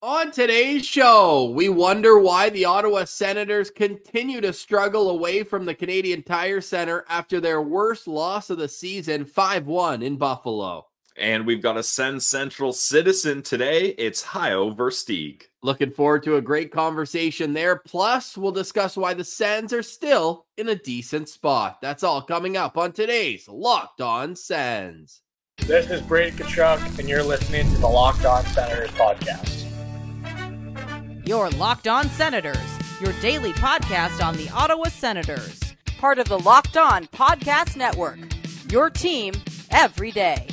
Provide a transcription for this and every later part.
On today's show, we wonder why the Ottawa Senators continue to struggle away from the Canadian Tire Centre after their worst loss of the season, 5-1 in Buffalo. And we've got a SensCentral Citizen today. It's Hajo Versteeg. Looking forward to a great conversation there. Plus, we'll discuss why the Sens are still in a decent spot. That's all coming up on today's Locked On Sens. This is Brady Tkachuk, and you're listening to the Locked On Senators podcast. Your Locked On Senators, your daily podcast on the Ottawa Senators. Part of the Locked On Podcast Network, your team every day.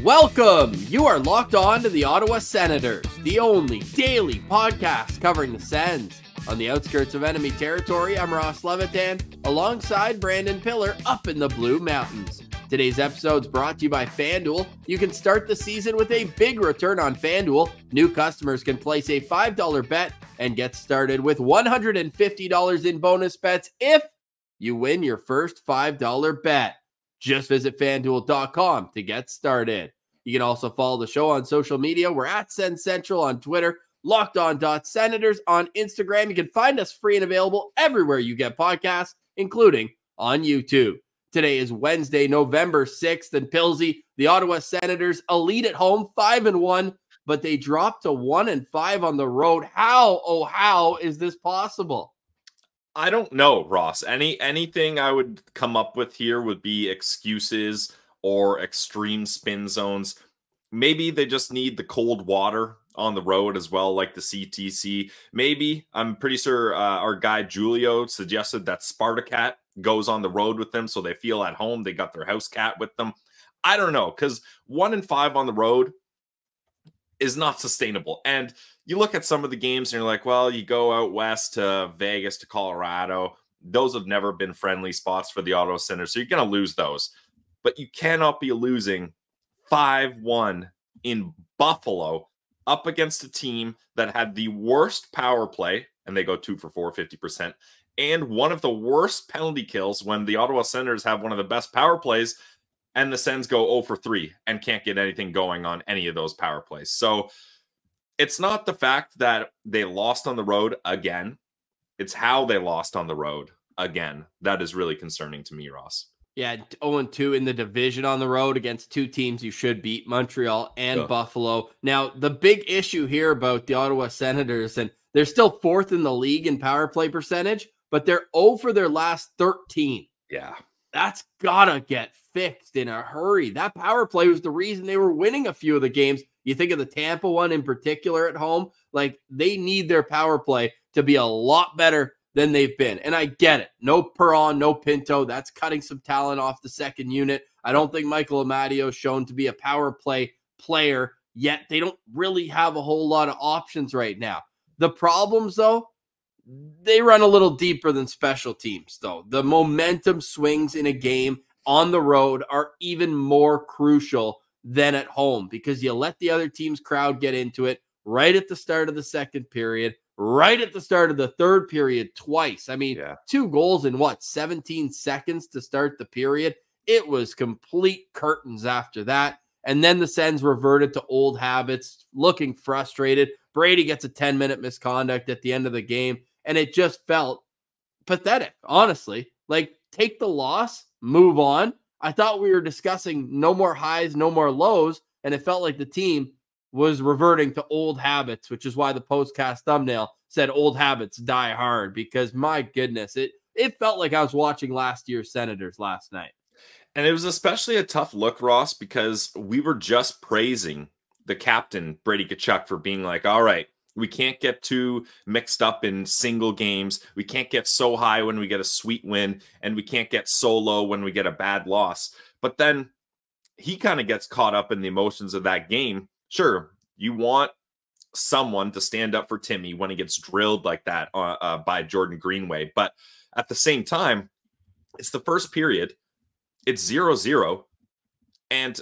Welcome! You are locked on to the Ottawa Senators, the only daily podcast covering the Sens. On the outskirts of enemy territory, I'm Ross Levitan, alongside Brandon Piller up in the Blue Mountains. Today's episode is brought to you by FanDuel. You can start the season with a big return on FanDuel. New customers can place a $5 bet and get started with $150 in bonus bets if you win your first $5 bet. Just visit FanDuel.com to get started. You can also follow the show on social media. We're at SensCentral on Twitter, LockedOn.Senators on Instagram. You can find us free and available everywhere you get podcasts, including on YouTube. Today is Wednesday, November 6th, and Pilsy, the Ottawa Senators, elite at home, 5-1, but they dropped to 1-5 on the road. How is this possible? I don't know, Ross. Anything I would come up with here would be excuses or extreme spin zones. Maybe they just need the cold water on the road as well, like the CTC. Maybe, I'm pretty sure our guy Julio suggested that Spartacat goes on the road with them so they feel at home. They got their house cat with them. I don't know, because 1-5 on the road is not sustainable. And you look at some of the games and you're like, well, you go out west to Vegas, to Colorado. Those have never been friendly spots for the Ottawa Senators, so you're going to lose those. But you cannot be losing 5-1 in Buffalo up against a team that had the worst power play, and they go 2 for 4, 50%, and one of the worst penalty kills when the Ottawa Senators have one of the best power plays, and the Sens go 0 for 3 and can't get anything going on any of those power plays. So it's not the fact that they lost on the road again. It's how they lost on the road again. That is really concerning to me, Ross. Yeah, 0-2 in the division on the road against two teams you should beat, Montreal and Buffalo. Now, the big issue here about the Ottawa Senators, and they're still fourth in the league in power play percentage, but they're 0 for their last 13. Yeah. That's gotta get fixed in a hurry. That power play was the reason they were winning a few of the games. You think of the Tampa one in particular at home, like they need their power play to be a lot better than they've been. And I get it. No Perron, no Pinto. That's cutting some talent off the second unit. I don't think Michael Amadio is shown to be a power play player yet. They don't really have a whole lot of options right now. The problems, though, they run a little deeper than special teams, though. The momentum swings in a game on the road are even more crucial than at home because you let the other team's crowd get into it right at the start of the second period, right at the start of the third period twice. I mean, 2 goals in 17 seconds to start the period. It was complete curtains after that. And then the Sens reverted to old habits, looking frustrated. Brady gets a 10-minute misconduct at the end of the game. And it just felt pathetic, honestly. Like, take the loss, move on. I thought we were discussing no more highs, no more lows. And it felt like the team was reverting to old habits, which is why the postcast thumbnail said old habits die hard, because my goodness, it felt like I was watching last year's Senators last night. And it was especially a tough look, Ross, because we were just praising the captain, Brady Tkachuk, for being like, all right, we can't get too mixed up in single games. We can't get so high when we get a sweet win, and we can't get so low when we get a bad loss. But then he kind of gets caught up in the emotions of that game. Sure, you want someone to stand up for Timmy when he gets drilled like that by Jordan Greenway. But at the same time, it's the first period. It's 0-0. And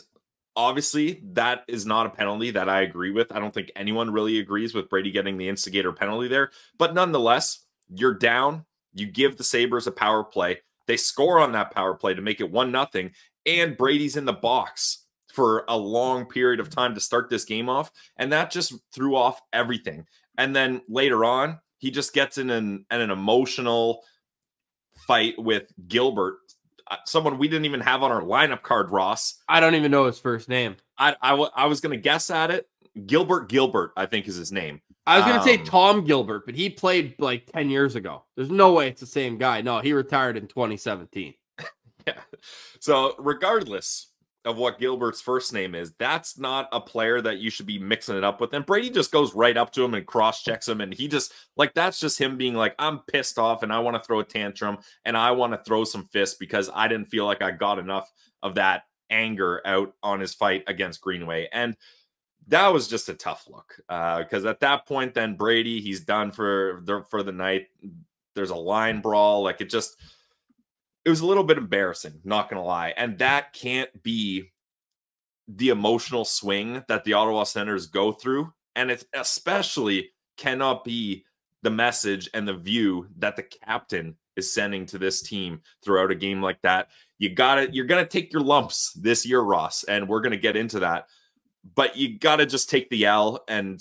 obviously, that is not a penalty that I agree with. I don't think anyone really agrees with Brady getting the instigator penalty there. But nonetheless, you're down. You give the Sabres a power play. They score on that power play to make it 1-0. And Brady's in the box for a long period of time to start this game off, and that just threw off everything. And then later on, he just gets in an emotional fight with Gilbert, someone we didn't even have on our lineup card, Ross. I don't even know his first name. I was going to guess at it. Gilbert, I think is his name. I was going to say Tom Gilbert, but he played like 10 years ago. There's no way it's the same guy. No, he retired in 2017. Yeah. So regardless of what Gilbert's first name is, that's not a player that you should be mixing it up with. And Brady just goes right up to him and cross-checks him. And he just, like, that's just him being like, I'm pissed off and I want to throw a tantrum and I want to throw some fists because I didn't feel like I got enough of that anger out on his fight against Greenway. And that was just a tough look because at that point, then Brady, he's done for the night. There's a line brawl. Like, it was a little bit embarrassing, not going to lie. And that can't be the emotional swing that the Ottawa Senators go through. And it especially cannot be the message and the view that the captain is sending to this team throughout a game like that. You're going to take your lumps this year, Ross, and we're going to get into that. But you got to just take the L and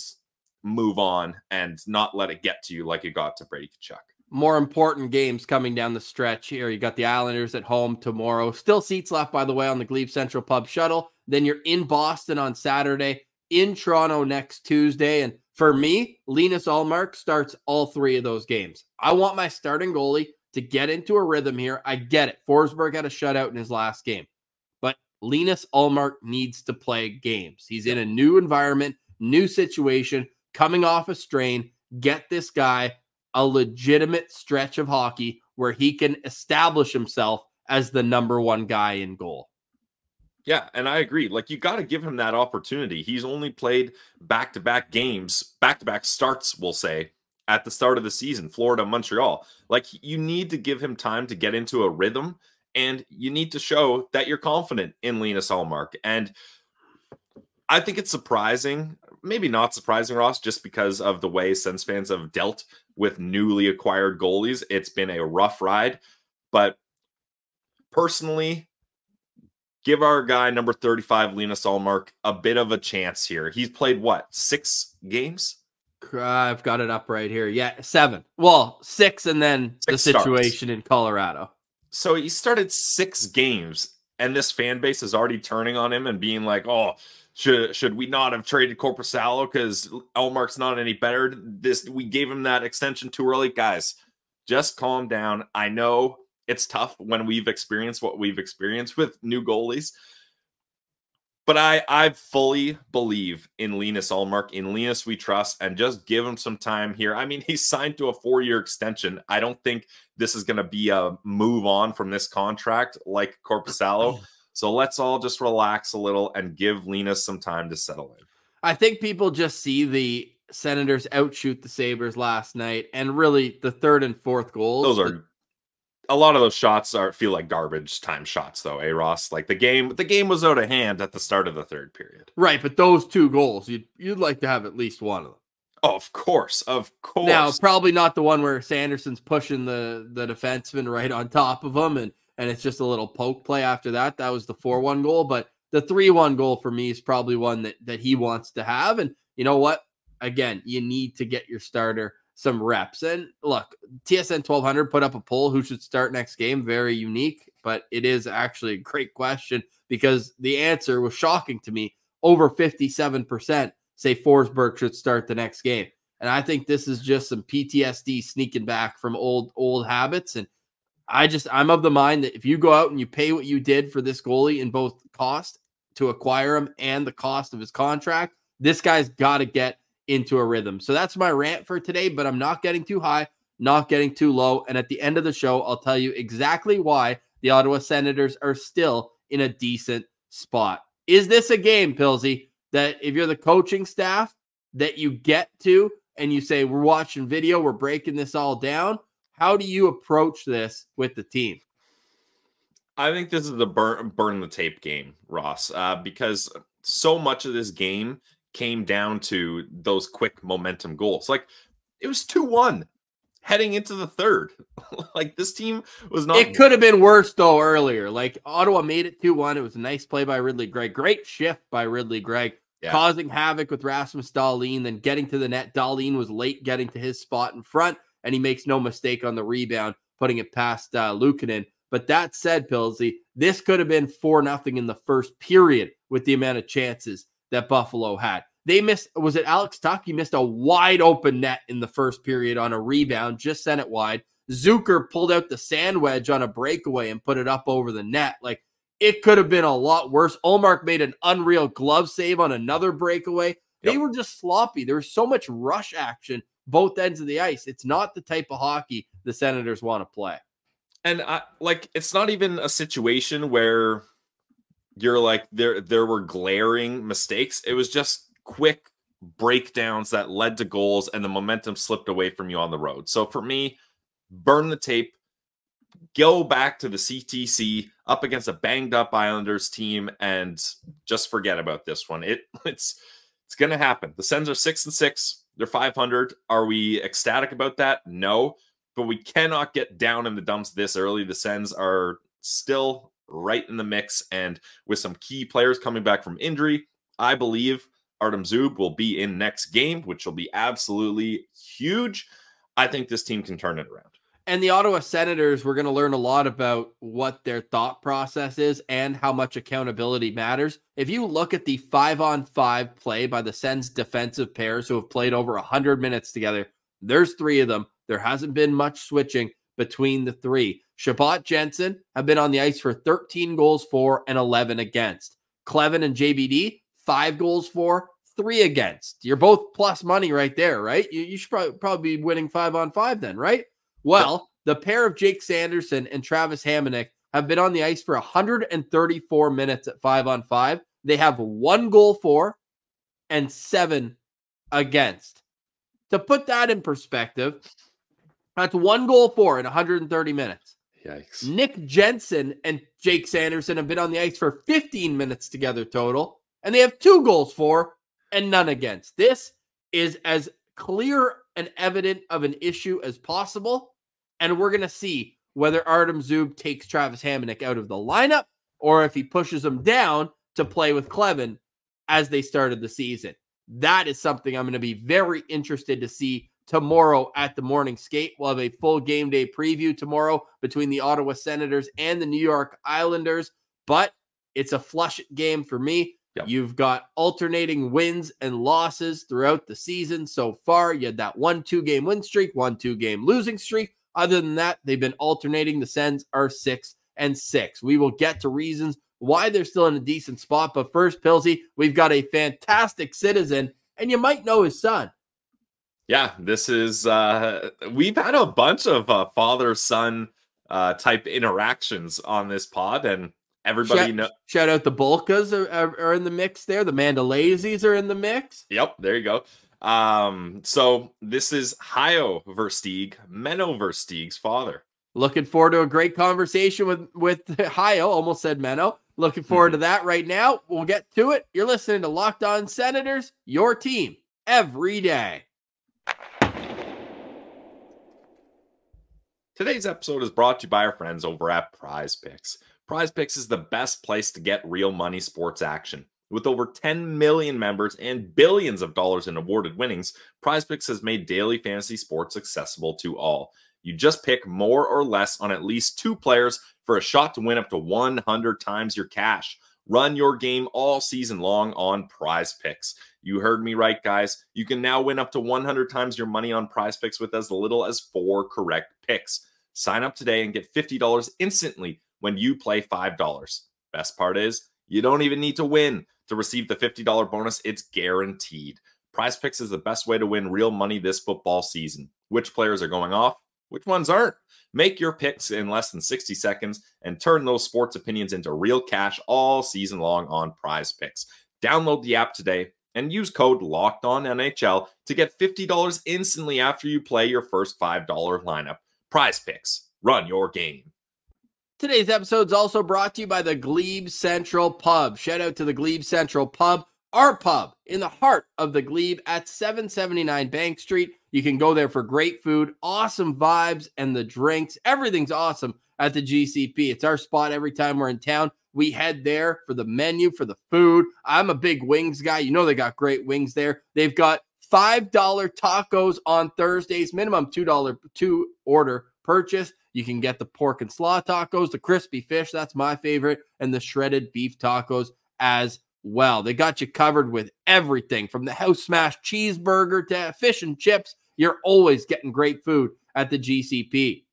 move on and not let it get to you like it got to Brady Tkachuk. More important games coming down the stretch here. You got the Islanders at home tomorrow. Still seats left, by the way, on the Glebe Central Pub shuttle. Then you're in Boston on Saturday, in Toronto next Tuesday. And for me, Linus Ullmark starts all three of those games. I want my starting goalie to get into a rhythm here. I get it. Forsberg had a shutout in his last game. But Linus Ullmark needs to play games. He's in a new environment, new situation, coming off a strain. Get this guy a legitimate stretch of hockey where he can establish himself as the number one guy in goal. Yeah, and I agree. Like, you got to give him that opportunity. He's only played back-to-back games, back-to-back starts, we'll say, at the start of the season, Florida, Montreal. Like, you need to give him time to get into a rhythm, and you need to show that you're confident in Linus Ullmark. And I think it's surprising, maybe not surprising, Ross, just because of the way Sens fans have dealt with newly acquired goalies. It's been a rough ride, but personally, give our guy number 35, Linus Ullmark, a bit of a chance here. He's played, what, 6 games? I've got it up right here. Yeah, 7. Well, 6 and then 6 the situation starts in Colorado. So he started 6 games, and this fan base is already turning on him and being like, oh, should we not have traded Korpisalo because Ullmark's not any better? We gave him that extension too early. Guys, just calm down. I know it's tough when we've experienced what we've experienced with new goalies, but I fully believe in Linus Ullmark. In Linus we trust, and just give him some time here. I mean, he's signed to a 4-year extension. I don't think this is going to be a move on from this contract like Korpisalo. So let's all just relax a little and give Linus some time to settle in. I think people just see the Senators outshoot the Sabres last night, and really the third and fourth goals. Those are a lot of those shots feel like garbage time shots, though, Ross? Like the game was out of hand at the start of the third period. Right, but those 2 goals, you'd like to have at least one of them. Oh, of course. Now, probably not the one where Sanderson's pushing the defenseman right on top of him, and it's just a little poke play after that. That was the 4-1 goal, but the 3-1 goal for me is probably one that he wants to have. And you know what? Again, you need to get your starter some reps. And look, TSN 1200 put up a poll who should start next game. Very unique, but it is actually a great question because the answer was shocking to me. Over 57% say Forsberg should start the next game. And I think this is just some PTSD sneaking back from old habits. And I'm of the mind that if you go out and you pay what you did for this goalie in both cost to acquire him and the cost of his contract, this guy's got to get into a rhythm. So that's my rant for today, but I'm not getting too high, not getting too low. And at the end of the show, I'll tell you exactly why the Ottawa Senators are still in a decent spot. Is this a game, Pilsy, that if you're the coaching staff that you get to and you say, we're watching video, we're breaking this all down? How do you approach this with the team? I think this is a burn the tape game, Ross, because so much of this game came down to those quick momentum goals. Like, it was 2-1. heading into the third. Like, this team was not. It could have been worse, though, earlier. Like, Ottawa made it 2-1. It was a nice play by Ridley Gregg. Great shift by Ridley Gregg, causing havoc with Rasmus Dahlin, then getting to the net. Dahlin was late getting to his spot in front, and he makes no mistake on the rebound, putting it past Luukkonen. But that said, Pilsy, this could have been 4-0 in the first period with the amount of chances that Buffalo had. They missed, was it Alex Tuch? He missed a wide open net in the first period on a rebound, just sent it wide. Zucker pulled out the sand wedge on a breakaway and put it up over the net. Like, it could have been a lot worse. Ullmark made an unreal glove save on another breakaway. They were just sloppy. There was so much rush action both ends of the ice. It's not the type of hockey the Senators want to play. And it's not even a situation where you're like, there were glaring mistakes. It was just quick breakdowns that led to goals, and the momentum slipped away from you on the road. So for me, burn the tape, go back to the CTC up against a banged up Islanders team, and just forget about this one. It's going to happen. The Sens are 6-6. They're 500. Are we ecstatic about that? No, but we cannot get down in the dumps this early. The Sens are still right in the mix, and with some key players coming back from injury, I believe Artem Zub will be in next game, which will be absolutely huge. I think this team can turn it around. And the Ottawa Senators, we're going to learn a lot about what their thought process is and how much accountability matters. If you look at the 5-on-5 play by the Sens defensive pairs who have played over 100 minutes together, there's 3 of them. There hasn't been much switching between the 3. Shabbat Jensen have been on the ice for 13 goals for and 11 against. Clevin and JBD, 5 goals for, 3 against. You're both plus money right there, right? You should probably be winning 5-on-5 then, right? Well, the pair of Jake Sanderson and Travis Hamonic have been on the ice for 134 minutes at 5-on-5. They have 1 goal for and 7 against. To put that in perspective, that's 1 goal for in 130 minutes. Yikes. Nick Jensen and Jake Sanderson have been on the ice for 15 minutes together total, and they have 2 goals for and none against. This is as clear and evident of an issue as possible. And we're going to see whether Artem Zub takes Travis Hamonic out of the lineup or if he pushes him down to play with Clevin as they started the season. That is something I'm going to be very interested to see tomorrow at the morning skate. We'll have a full game day preview tomorrow between the Ottawa Senators and the New York Islanders, but it's a flush game for me. Yep. You've got alternating wins and losses throughout the season so far. You had that 1-2 game win streak, 1-2 game losing streak. Other than that, they've been alternating. The Sens are 6-6. We will get to reasons why they're still in a decent spot. But first, Pilsy, we've got a fantastic citizen, and you might know his son. Yeah, this is, we've had a bunch of father-son type interactions on this pod, and everybody shout out the Bolkas are in the mix there. The Mandalazis are in the mix. Yep, there you go. So this is Hajo Versteeg, Menno Versteeg's father. Looking forward to a great conversation with Hajo. Almost said Menno. Looking forward to that right now. We'll get to it. You're listening to Locked On Senators, your team every day. Today's episode is brought to you by our friends over at Prize Picks. Prize Picks is the best place to get real money sports action. With over 10 million members and billions of dollars in awarded winnings, Prize Picks has made daily fantasy sports accessible to all. You just pick more or less on at least 2 players for a shot to win up to 100 times your cash. Run your game all season long on Prize Picks. You heard me right, guys. You can now win up to 100 times your money on Prize Picks with as little as 4 correct picks. Sign up today and get $50 instantly when you play $5. Best part is, you don't even need to win to receive the $50 bonus. It's guaranteed. Prize Picks is the best way to win real money this football season. Which players are going off? Which ones aren't? Make your picks in less than 60 seconds and turn those sports opinions into real cash all season long on Prize Picks. Download the app today and use code LOCKEDONNHL to get $50 instantly after you play your first $5 lineup. Prize Picks. Run your game. Today's episode is also brought to you by the GLEBE Central Pub. Shout out to the GLEBE Central Pub. our pub in the heart of the Glebe at 779 Bank Street. You can go there for great food, awesome vibes, and the drinks. Everything's awesome at the GCP. It's our spot every time we're in town. We head there for the menu, for the food. I'm a big wings guy. You know they got great wings there. They've got $5 tacos on Thursdays, minimum $2 to order purchase. You can get the pork and slaw tacos, the crispy fish, that's my favorite, and the shredded beef tacos as well. They got you covered with everything from the house smash cheeseburger to fish and chips. You're always getting great food at the GCP.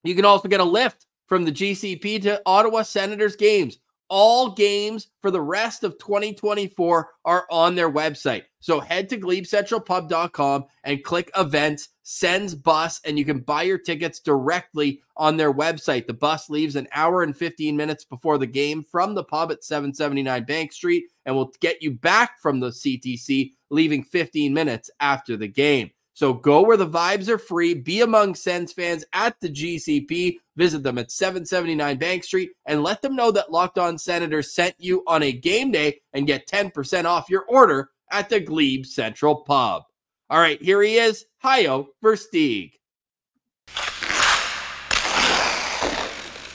You can also get a lift from the GCP to Ottawa Senators games. All games for the rest of 2024 are on their website. So head to GLEBECentralPub.com and click events, Sens Bus, and you can buy your tickets directly on their website. The bus leaves an hour and 15 minutes before the game from the pub at 779 Bank Street and will get you back from the CTC, leaving 15 minutes after the game. So go where the vibes are free. Be among Sens fans at the GCP. Visit them at 779 Bank Street and let them know that Locked On Senators sent you on a game day and get 10% off your order at the Glebe Central Pub. All right, here he is, Hajo Versteeg.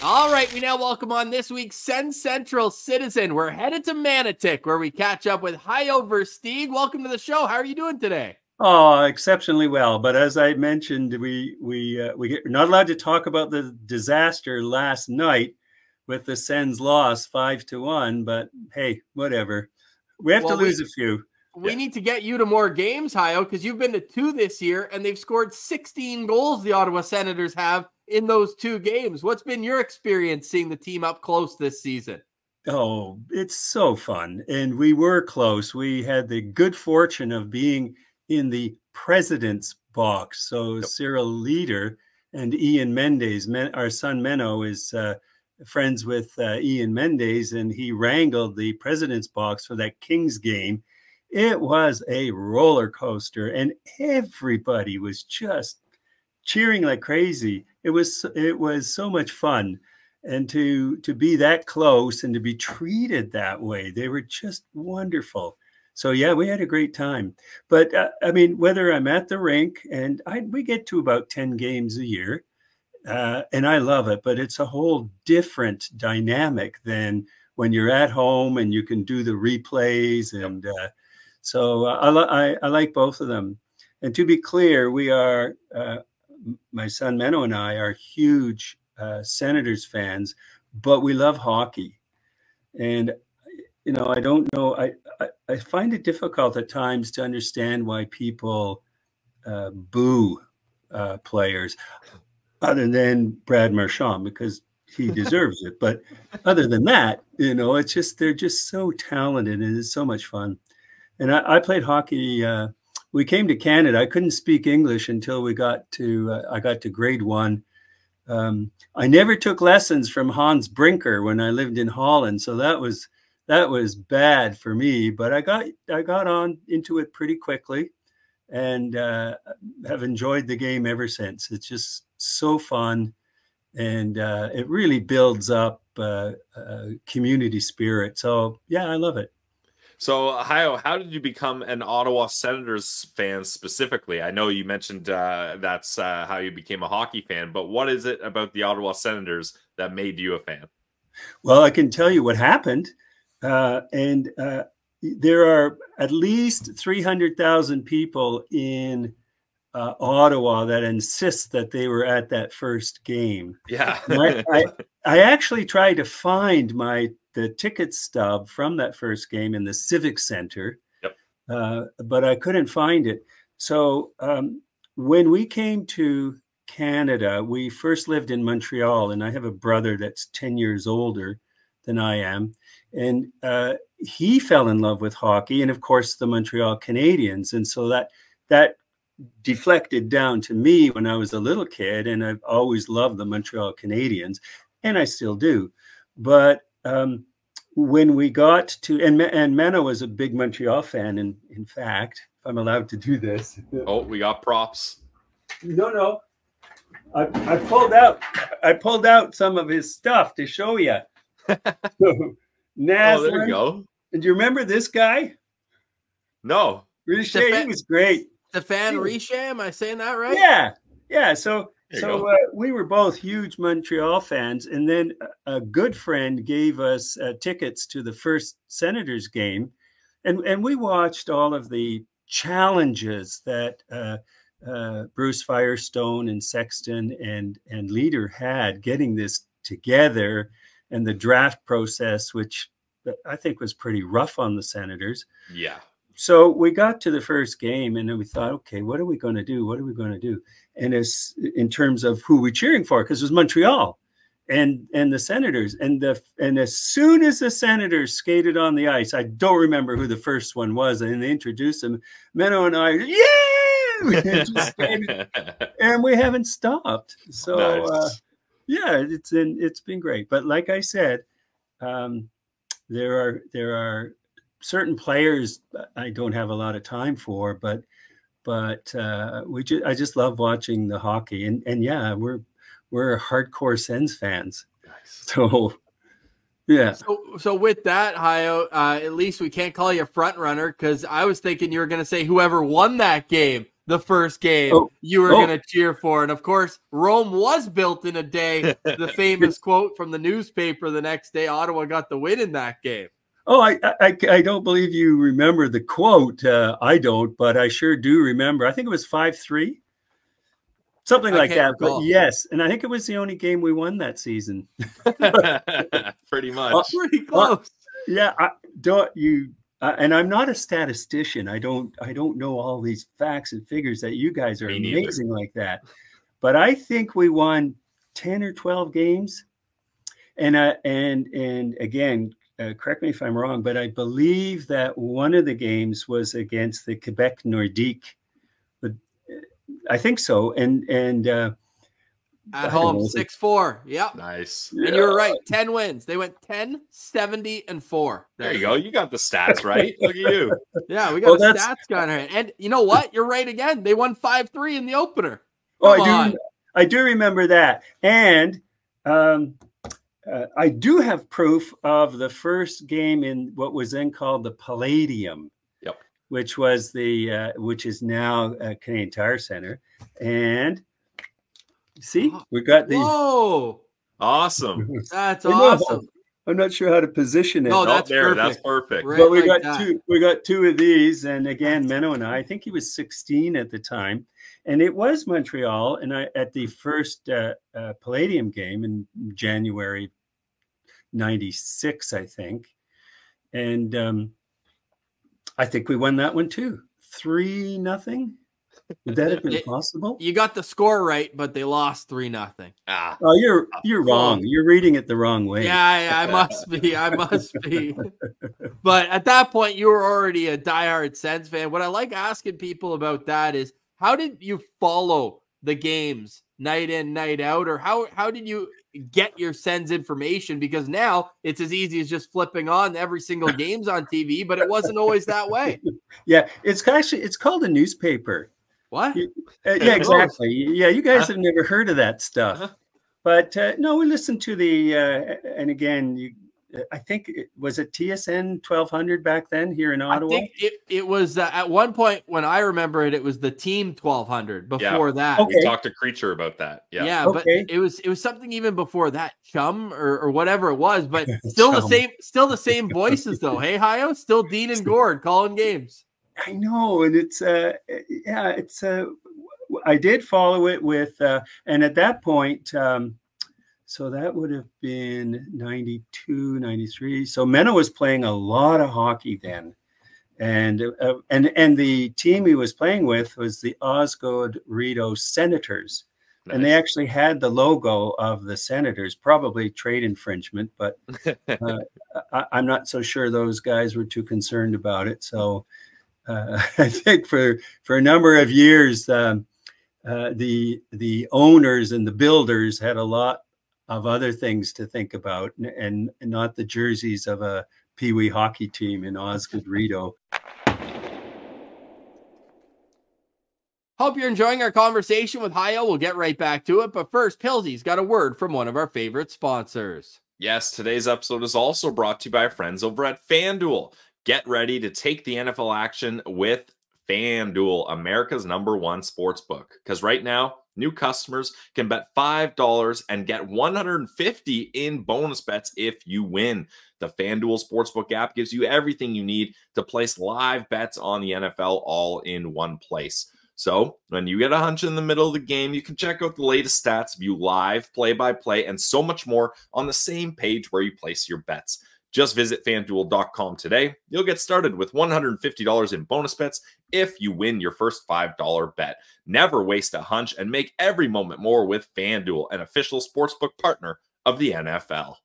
All right, we now welcome on this week's SensCentral Citizen. We're headed to Manotick, where we catch up with Hajo Versteeg. Welcome to the show. How are you doing today? Oh, exceptionally well. But as I mentioned, we're not allowed to talk about the disaster last night with the Sens loss 5-1. But hey, whatever. We have to lose a few. We need to get you to more games, Hajo, because you've been to 2 this year, and they've scored 16 goals, the Ottawa Senators have, in those 2 games. What's been your experience seeing the team up close this season? Oh, it's so fun. And we were close. We had the good fortune of being in the president's box. So Cyril Leader and Ian Mendes, our son Menno is friends with Ian Mendes, and he wrangled the president's box for that Kings game. It was a roller coaster, and everybody was just cheering like crazy. It was so much fun. And to be that close and to be treated that way, they were just wonderful. So, yeah, we had a great time. But, I mean, whether I'm at the rink, and we get to about 10 games a year, and I love it, but it's a whole different dynamic than when you're at home and you can do the replays. And so I like both of them. And to be clear, we are, my son Menno and I are huge Senators fans, but we love hockey. And you know, I don't know. I find it difficult at times to understand why people boo players, other than Brad Marchand, because he deserves it. But other than that, you know, it's just they're just so talented, and it's so much fun. And I played hockey. We came to Canada. I couldn't speak English until we got to I got to grade 1. I never took lessons from Hans Brinker when I lived in Holland, so that was bad for me, but I got on into it pretty quickly and have enjoyed the game ever since. It's just so fun, and it really builds up community spirit. So, yeah, I love it. So, Hajo, how did you become an Ottawa Senators fan specifically? I know you mentioned that's how you became a hockey fan, but what is it about the Ottawa Senators that made you a fan? Well, I can tell you what happened. There are at least 300,000 people in Ottawa that insist that they were at that first game. Yeah. I actually tried to find the ticket stub from that first game in the Civic Center, but I couldn't find it. So when we came to Canada, we first lived in Montreal, and I have a brother that's 10 years older than I am. And he fell in love with hockey and, of course, the Montreal Canadiens. And so that deflected down to me when I was a little kid, and I've always loved the Montreal Canadiens, and I still do. But when we got to, and Menno was a big Montreal fan, and in fact, if I'm allowed to do this. Oh, we got props. No. I pulled out some of his stuff to show you. So, oh, there you go. And do you remember this guy? No. Richer, he was great. Stéphane Richer, am I saying that right? Yeah. Yeah. So we were both huge Montreal fans. And then a good friend gave us tickets to the first Senators game. And we watched all of the challenges that Bruce Firestone and Sexton and Leader had getting this together, and the draft process, which I think was pretty rough on the Senators. Yeah. So we got to the first game, and then we thought, okay, what are we going to do? What are we going to do? And as in terms of who we're cheering for, because it was Montreal and the Senators, and as soon as the Senators skated on the ice, I don't remember who the first one was, and they introduced them. Menno and I, and we haven't stopped. So nice. Yeah, it's been great. But like I said, there are certain players I don't have a lot of time for, but I just love watching the hockey, and yeah, we're hardcore Sens fans. Nice. So yeah. So with that, Hajo, at least we can't call you a front runner, because I was thinking you were going to say whoever won that game, the first game, you were going to cheer for. And of course, Rome was built in a day. The famous quote from the newspaper the next day, Ottawa got the win in that game. Oh, I don't believe you remember the quote. I don't, but I sure do remember. I think it was 5-3, something like that. Recall. But yes, and I think it was the only game we won that season. Pretty much. Pretty close. Yeah, and I'm not a statistician. I don't know all these facts and figures that you guys are amazing like that. But I think we won 10 or 12 games, and again. Correct me if I'm wrong, but I believe that one of the games was against the Quebec Nordique. But I think so. And at home, 6-4. Yep. Nice. And you're right. 10 wins. They went 10, 70, and 4. There you go. You got the stats right. Look at you. Yeah, we got a stats guy right. And you know what? You're right again. They won 5-3 in the opener. I do remember that. And I do have proof of the first game in what was then called the Palladium, which was which is now Canadian Tire Center. And see, we got the. Whoa! Awesome. That's awesome. I'm not sure how to position it. Oh, that's there. perfect. That's perfect. Right, but we like got two. We got two of these, and again, Menno and I think he was 16 at the time. And it was Montreal, and at the first Palladium game in January 96, I think. And I think we won that one too. 3-0. Would that have been possible? You got the score right, but they lost 3-0. Oh, you're wrong. You're reading it the wrong way. Yeah, I must be. I must be. But at that point, you were already a diehard Sens fan. What I like asking people about that is, how did you follow the games night in, night out? Or how did you get your Sens information? Because now it's as easy as just flipping on every single game's on TV, but it wasn't always that way. Yeah, it's called a newspaper. What? Yeah, exactly. Yeah, you guys have never heard of that stuff. But no, we listened to the, and again, I think was it TSN 1200 back then here in Ottawa? I think it was at one point when I remember it was the Team 1200 before that. We talked to Creature about that. Yeah, but it was something even before that, Chum or whatever it was, but still the same voices though. Hey, Hajo, still Dean and Gord calling games. I know, and it's I did follow it with and at that point. So that would have been 92, 93. So Menno was playing a lot of hockey then. And the team he was playing with was the Osgood Rideau Senators. Nice. And they actually had the logo of the Senators, probably trade infringement, but I'm not so sure those guys were too concerned about it. So I think for a number of years, the owners and the builders had a lot of other things to think about, and not the jerseys of a peewee hockey team in Osgood Rideau. Hope you're enjoying our conversation with Hajo. We'll get right back to it. But first, Pilsy's got a word from one of our favorite sponsors. Yes, today's episode is also brought to you by our friends over at FanDuel. Get ready to take the NFL action with FanDuel, America's #1 sports book. Because right now, new customers can bet $5 and get $150 in bonus bets if you win. The FanDuel Sportsbook app gives you everything you need to place live bets on the NFL all in one place. So when you get a hunch in the middle of the game, you can check out the latest stats, view live play-by-play, and so much more on the same page where you place your bets. Just visit FanDuel.com today. You'll get started with $150 in bonus bets if you win your first $5 bet. Never waste a hunch and make every moment more with FanDuel, an official sportsbook partner of the NFL.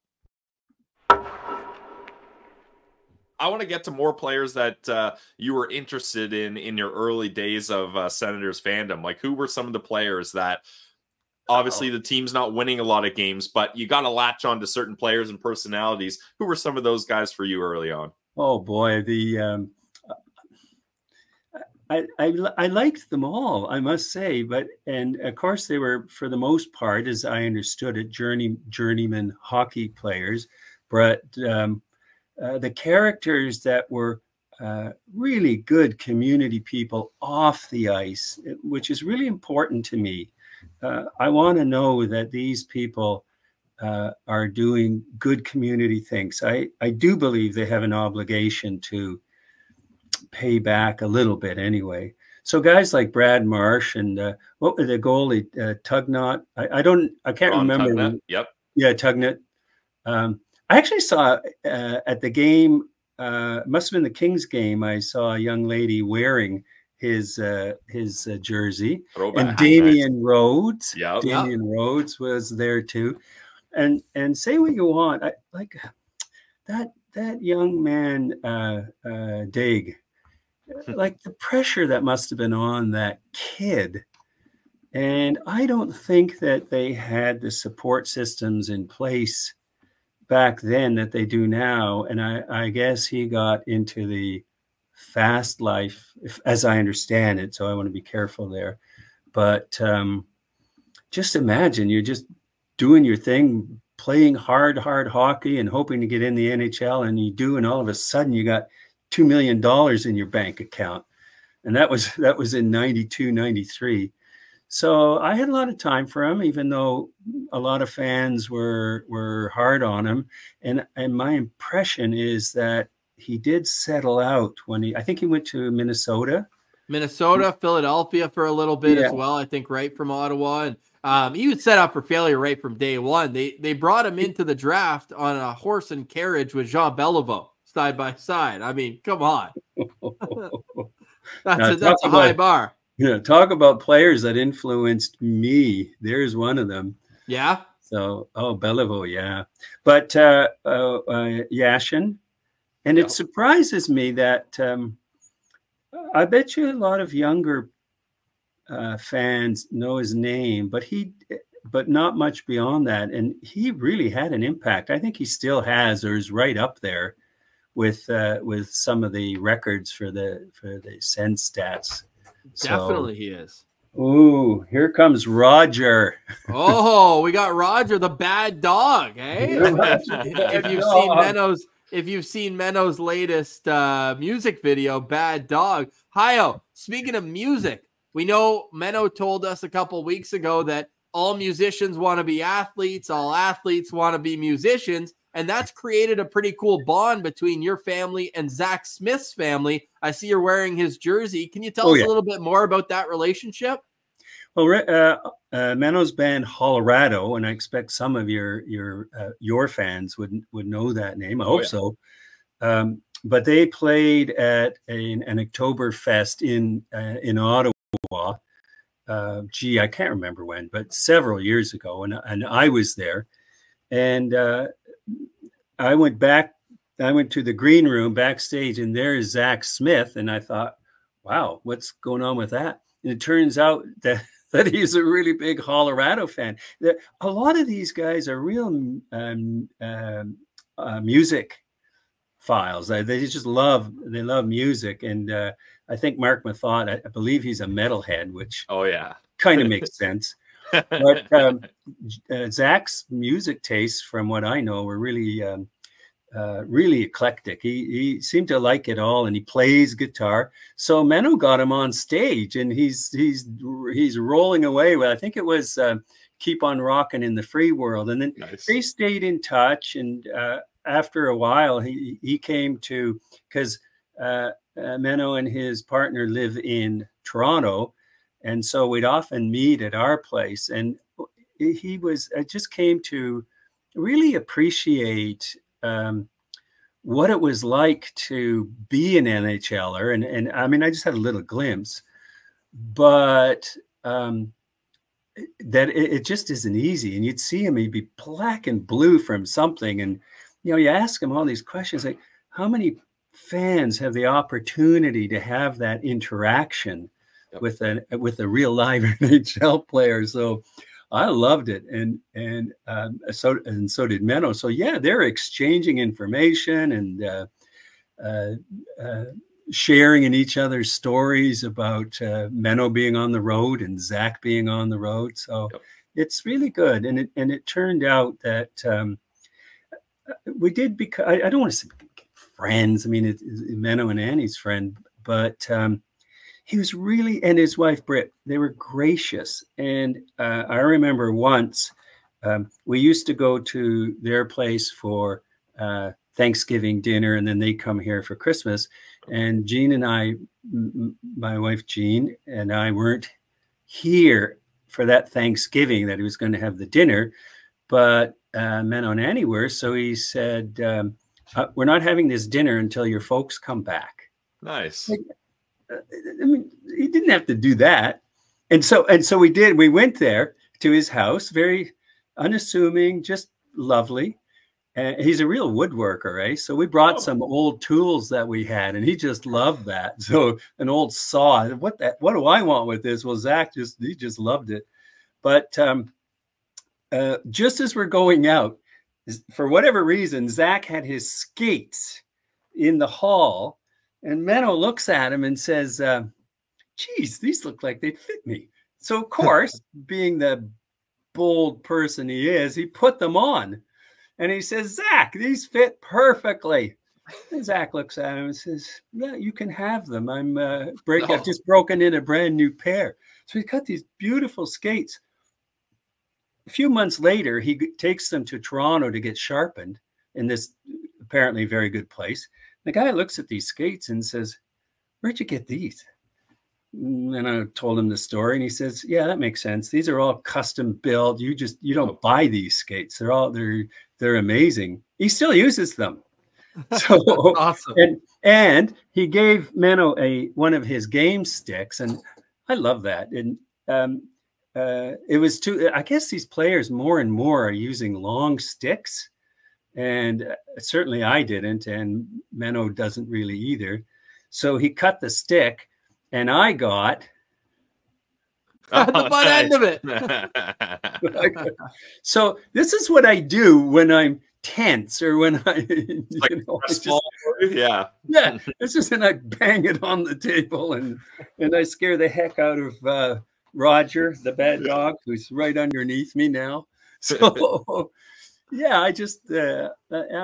I want to get to more players that you were interested in your early days of Senators fandom. Like, who were some of the players that obviously the team's not winning a lot of games, but you got to latch on to certain players and personalities? Who were some of those guys for you early on? Oh boy, I liked them all, I must say, and of course they were, for the most part, as I understood it, journeyman hockey players, but the characters that were really good community people off the ice, which is really important to me. I want to know that these people are doing good community things. I do believe they have an obligation to pay back a little bit anyway. So guys like Brad Marsh and what were the goalie, Tugnut? I can't remember. Tugnut. Yep. Yeah, Tugnut. I actually saw at the game, must have been the Kings game, I saw a young lady wearing his jersey. Throwback. And Damian Rhodes. Yep. Damian Rhodes was there too. And say what you want, like that young man, Daig, like the pressure that must have been on that kid. And I don't think that they had the support systems in place back then that they do now. And I guess he got into the fast life, as I understand it. So I want to be careful there. But just imagine you're just doing your thing, playing hard hockey and hoping to get in the NHL, and you do, and all of a sudden you got $2 million in your bank account. And that was in 92, 93. So I had a lot of time for him, even though a lot of fans were hard on him. And my impression is that he did settle out when I think he went to Minnesota, Philadelphia for a little bit as well. I think right from Ottawa, and he was set up for failure right from day one. They brought him into the draft on a horse and carriage with Jean Beliveau side by side. I mean, come on, that's a high bar. Yeah, talk about players that influenced me. There's one of them. Yeah. So, Beliveau, yeah. But Yashin, and it surprises me that I bet you a lot of younger fans know his name, but not much beyond that. And he really had an impact. I think he still has, or is right up there with some of the records for the Sens stats. Definitely he is. Ooh, here comes Roger. Oh, we got Roger, the bad dog, eh? If you've seen Menno's latest music video, Bad Dog. Hajo, speaking of music, we know Menno told us a couple weeks ago that all musicians want to be athletes, all athletes want to be musicians. And that's created a pretty cool bond between your family and Zack Smith's family. I see you're wearing his jersey. Can you tell us a little bit more about that relationship? Well, Menno's band Colorado, and I expect some of your fans would know that name. I hope so. But they played at an Oktoberfest in Ottawa. I can't remember when, but several years ago, and I was there. And I went to the green room backstage, and there's Zack Smith. And I thought, wow, what's going on with that? And it turns out that he's a really big Colorado fan. A lot of these guys are real music files. They just love music. And I think Mark Mathot, I believe he's a metalhead, which kind of makes sense. But Zach's music tastes, from what I know, were really really eclectic. He seemed to like it all, and he plays guitar. So Menno got him on stage, and he's rolling away with, I think it was Keep on Rockin' in the Free World. And then they stayed in touch, and after a while he came to, because Menno and his partner live in Toronto, and so we'd often meet at our place. And I just came to really appreciate what it was like to be an NHLer. And I mean, I just had a little glimpse, but that it just isn't easy. And you'd see him, he'd be black and blue from something. And, you ask him all these questions, like, how many fans have the opportunity to have that interaction with a real live NHL player? So I loved it, and so did Menno. So yeah, they're exchanging information and sharing in each other's stories about Menno being on the road and Zack being on the road. So it's really good, and it turned out that we did become, I don't want to say friends. I mean, it's Menno and Annie's friend, but he was really, and his wife, Britt, they were gracious. And I remember once we used to go to their place for Thanksgiving dinner, and then they come here for Christmas. And Jean and I, my wife Jean and I, weren't here for that Thanksgiving that he was going to have the dinner, but Menno and Annie were. So he said, we're not having this dinner until your folks come back. Nice. I mean, he didn't have to do that. And so we did. We went there to his house, very unassuming, just lovely. And he's a real woodworker, right? So we brought some old tools that we had, and he just loved that. So an old saw. What do I want with this? Well, Zack he just loved it. But just as we're going out, for whatever reason, Zack had his skates in the hall, and Menno looks at him and says, geez, these look like they'd fit me. So of course, being the bold person he is, he put them on. And he says, Zack, these fit perfectly. And Zack looks at him and says, yeah, you can have them. I've just broken in a brand new pair. So he's got these beautiful skates. A few months later, he takes them to Toronto to get sharpened in this apparently very good place. The guy looks at these skates and says, where'd you get these? And I told him the story, and he says, yeah, that makes sense. These are all custom built. You don't buy these skates. They're amazing. He still uses them. So awesome. And he gave Menno one of his game sticks, and I love that. And it was I guess these players more and more are using long sticks, and certainly I didn't, and Menno doesn't really either. So he cut the stick, and I got the butt end of it. So this is what I do when I'm tense, or when yeah. It's just, and I bang it on the table, and I scare the heck out of Roger, the bad dog, who's right underneath me now. So yeah, I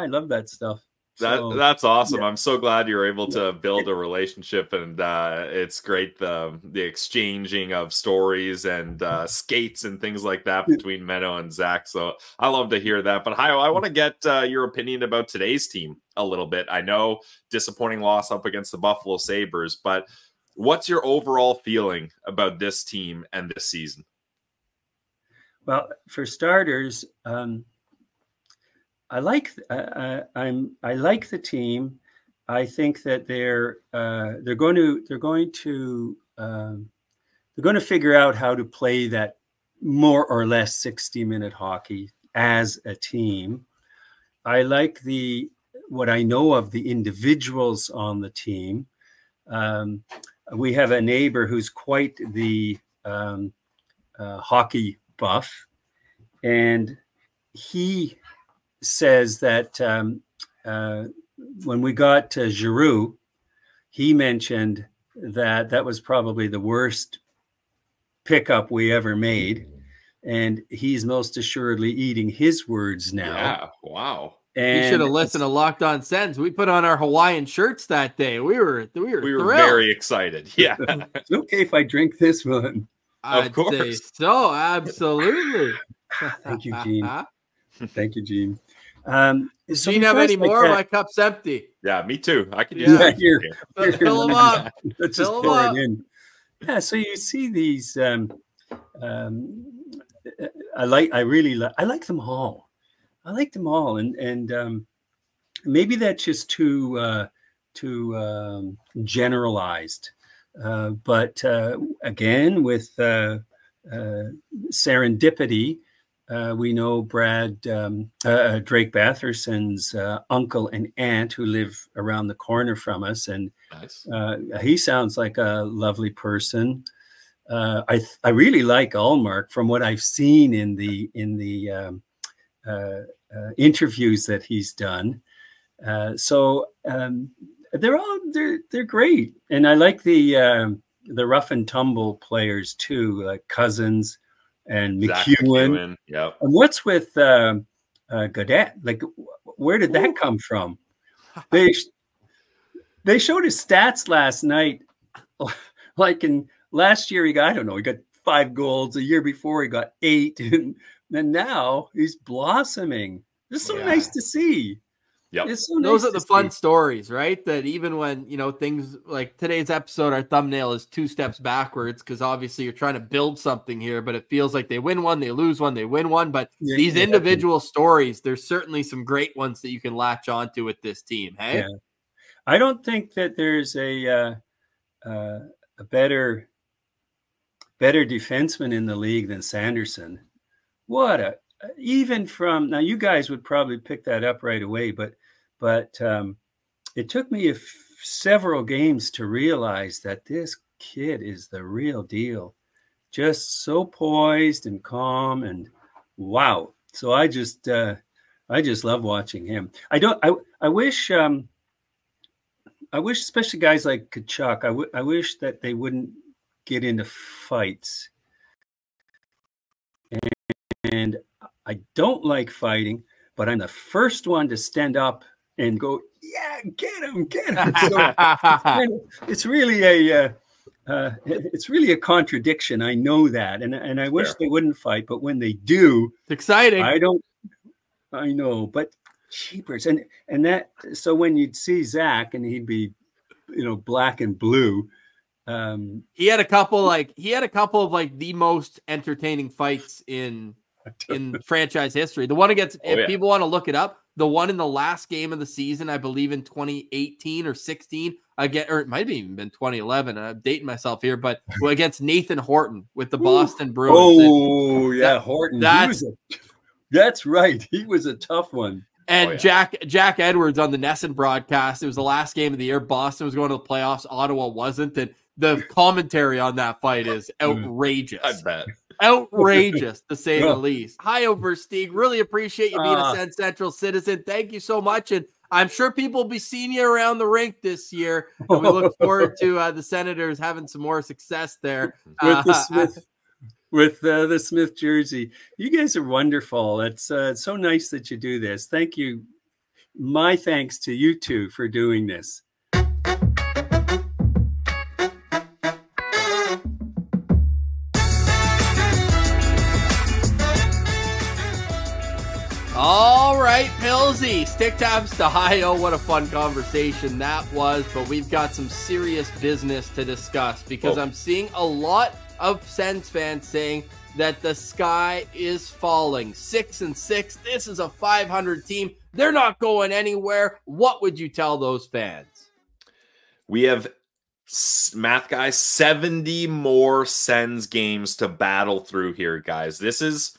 love that stuff. That's awesome. Yeah. I'm so glad you're able to build a relationship, and it's great the exchanging of stories and skates and things like that between Menno and Zack. So I love to hear that. But Hajo, I want to get your opinion about today's team a little bit. I know disappointing loss up against the Buffalo Sabres, but what's your overall feeling about this team and this season? Well, for starters, I like the team. I think that they're going to figure out how to play that more or less 60-minute hockey as a team. I like what I know of the individuals on the team. We have a neighbor who's quite the hockey buff, and he says that when we got to Giroux, he mentioned that was probably the worst pickup we ever made, and he's most assuredly eating his words now. Yeah, wow. You should have listened to Locked On Sens. We put on our Hawaiian shirts that day. We were thrilled. Very excited. Yeah. It's okay if I drink this one. I'd say so. Absolutely. Thank you, Gene. Thank you, Gene. So Gene, have any more? My cup's empty. Yeah, me too. I can use that. Here. Fill them up. Let's just pour it in. Yeah, so you see these. I like them all. I like them all, and maybe that's just too generalized. But again, with serendipity, we know Drake Batherson's uncle and aunt who live around the corner from us, and nice. He sounds like a lovely person. I really like Allmark from what I've seen in the interviews that he's done. They're great, and I like the rough and tumble players too, like Cousins and McEwen. Yep. And what's with Gaudette? Like, where did that come from? They showed his stats last night. Like last year, he got 5 goals. The year before, he got 8, and now he's blossoming. It's so nice to see. Yep. Those are the fun stories, right? That even when, things like today's episode, our thumbnail is 2 steps backwards because obviously you're trying to build something here, but it feels like they win one, they lose one, they win one. But these individual stories, there's certainly some great ones that you can latch onto with this team. Hey, yeah. I don't think that there's a better defenseman in the league than Sanderson. Even from now, you guys would probably pick that up right away, but it took me several games to realize that this kid is the real deal. Just so poised and calm, and wow. So I just love watching him. I wish, especially guys like Tkachuk, I wish that they wouldn't get into fights. And I don't like fighting, but I'm the first one to stand up and go, yeah, get him. So, it's really a contradiction. I know that, and I wish they wouldn't fight, but when they do, it's exciting. I know, but cheapers, and that. So when you'd see Zach, and he'd be, black and blue. He had a couple of the most entertaining fights in franchise history. The one against, if people want to look it up, the one in the last game of the season, I believe in 2018 or 16, or it might have even been 2011. I'm dating myself here, but against Nathan Horton with the Boston Bruins. Oh, yeah, Horton. That's right. He was a tough one. And Jack Edwards on the Nesson broadcast. It was the last game of the year. Boston was going to the playoffs. Ottawa wasn't. And the commentary on that fight is outrageous. I bet. Outrageous, to say the least. Hajo Versteeg, really appreciate you being a SensCentral Citizen. Thank you so much. And I'm sure people will be seeing you around the rink this year. And we look forward to the Senators having some more success there. With the Smith jersey. You guys are wonderful. It's so nice that you do this. Thank you. My thanks to you two for doing this. All right, Pillsy. Stick tabs to Hajo. What a fun conversation that was. But we've got some serious business to discuss because I'm seeing a lot of Sens fans saying that the sky is falling. 6-6. This is a 500 team. They're not going anywhere. What would you tell those fans? We have, math guys, 70 more Sens games to battle through here, guys. This is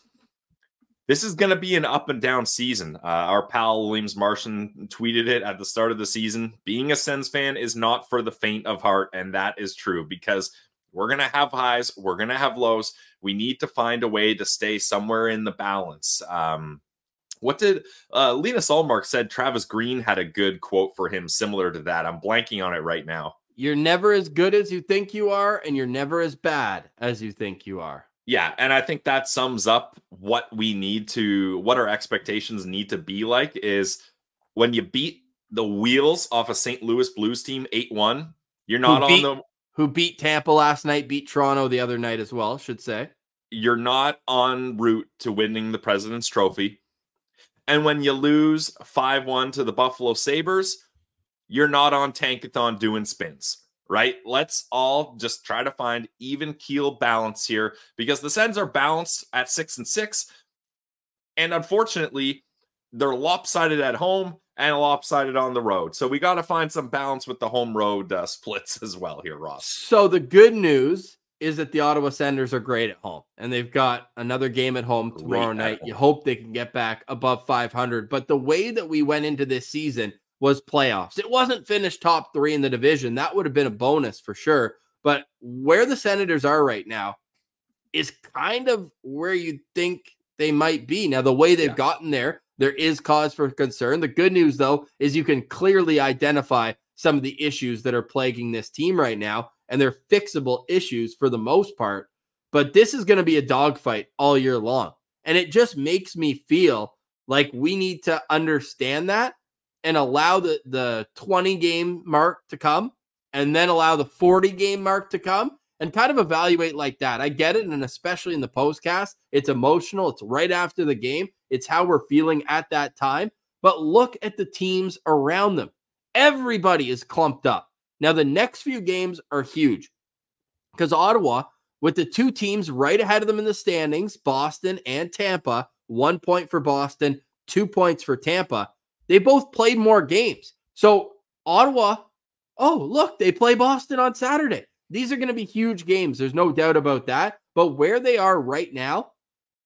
going to be an up and down season. Our pal Williams Martian tweeted it at the start of the season. Being a Sens fan is not for the faint of heart, and that is true because we're going to have highs, we're going to have lows. We need to find a way to stay somewhere in the balance. What did Linus Ullmark said? Travis Green had a good quote for him similar to that. I'm blanking on it right now. You're never as good as you think you are, and you're never as bad as you think you are. Yeah, and I think that sums up what our expectations need to be like is when you beat the wheels off a St. Louis Blues team 8-1, you're not who beat Tampa last night, beat Toronto the other night as well, should say. You're not en route to winning the President's Trophy. And when you lose 5-1 to the Buffalo Sabres, you're not on Tankathon doing spins. Right? Let's all just try to find even keel balance here because the Sens are balanced at 6-6. And unfortunately, they're lopsided at home and lopsided on the road. So we got to find some balance with the home road splits as well here, Ross. So the good news is that the Ottawa Senators are great at home and they've got another game at home tomorrow night. You hope they can get back above 500. But the way that we went into this season was playoffs. It wasn't finished top 3 in the division. That would have been a bonus for sure. But where the Senators are right now is kind of where you think they might be. Now, the way they've gotten there is cause for concern. The good news, though, is you can clearly identify some of the issues that are plaguing this team right now, and they're fixable issues for the most part. But this is going to be a dogfight all year long. And it just makes me feel like we need to understand that and allow the 20-game mark to come and then allow the 40-game mark to come and kind of evaluate like that. I get it, and especially in the postcast, it's emotional. It's right after the game. It's how we're feeling at that time. But look at the teams around them. Everybody is clumped up. Now, the next few games are huge because Ottawa, with the 2 teams right ahead of them in the standings, Boston and Tampa, 1 point for Boston, 2 points for Tampa, they both played more games. So Ottawa, oh, look, they play Boston on Saturday. These are going to be huge games. There's no doubt about that. But where they are right now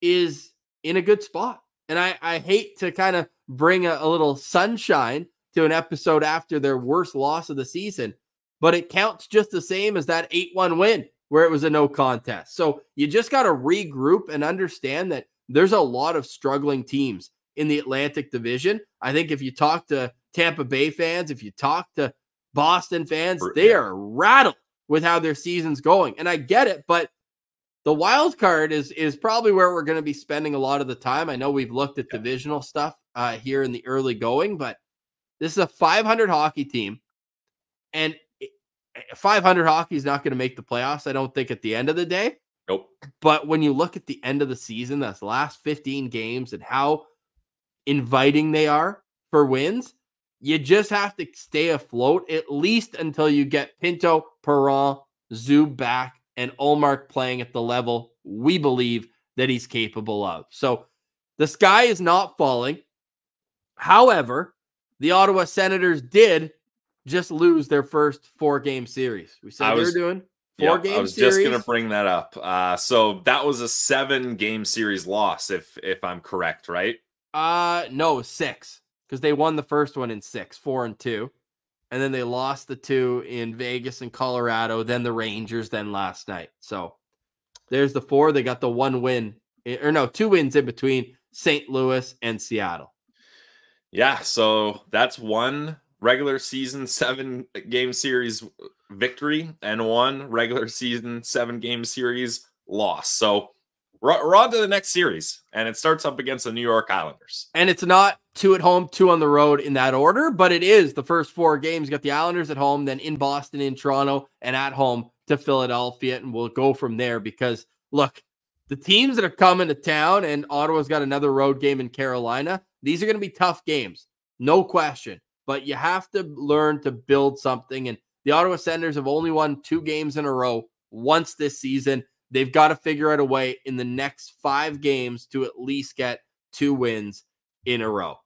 is in a good spot. And I hate to kind of bring a little sunshine to an episode after their worst loss of the season, but it counts just the same as that 8-1 win where it was a no contest. So you just got to regroup and understand that there's a lot of struggling teams in the Atlantic Division. I think if you talk to Tampa Bay fans, if you talk to Boston fans, they are rattled with how their season's going. And I get it, but the wild card is probably where we're going to be spending a lot of the time. I know we've looked at divisional stuff here in the early going, but this is a 500 hockey team, and 500 hockey is not going to make the playoffs, I don't think, at the end of the day. Nope. But when you look at the end of the season, that's the last 15 games and how inviting they are for wins, you just have to stay afloat at least until you get Pinto, Perron, Zub back, and Ullmark playing at the level we believe that he's capable of. So the sky is not falling. However, the Ottawa Senators did just lose their first 4-game series. We said they were doing 4-game series. I was just going to bring that up. So that was a 7-game series loss, if I'm correct, right? No, 6, because they won the first one in 6, 4-2. And then they lost the 2 in Vegas and Colorado, then the Rangers, then last night. So there's the 4. They got the 1 win, or no, 2 wins in between St. Louis and Seattle. Yeah, so that's 1 regular season 7-game series victory and 1 regular season 7-game series loss. So we're on to the next series, and it starts up against the New York Islanders. And it's not 2 at home, 2 on the road in that order, but it is the first 4 games. You got the Islanders at home, then in Boston, in Toronto, and at home to Philadelphia, and we'll go from there because, look, the teams that are coming to town, and Ottawa's got another road game in Carolina, these are going to be tough games, no question, but you have to learn to build something, and the Ottawa Senators have only won 2 games in a row once this season. They've got to figure out a way in the next 5 games to at least get 2 wins in a row.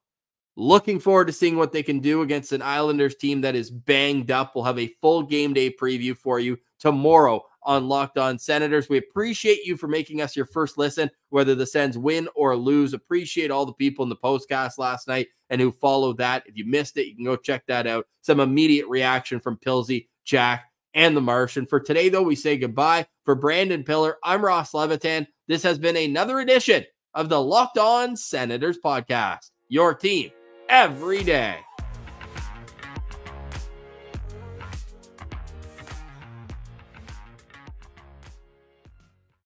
Looking forward to seeing what they can do against an Islanders team that is banged up. We'll have a full game day preview for you tomorrow on Locked On Senators. We appreciate you for making us your first listen, whether the Sens win or lose. Appreciate all the people in the postcast last night and who followed that. If you missed it, you can go check that out. Some immediate reaction from Pilsy, Jack, and the Martian. For today, though, we say goodbye. For Brandon Piller, I'm Ross Levitan. This has been another edition of the Locked On Senators podcast. Your team every day.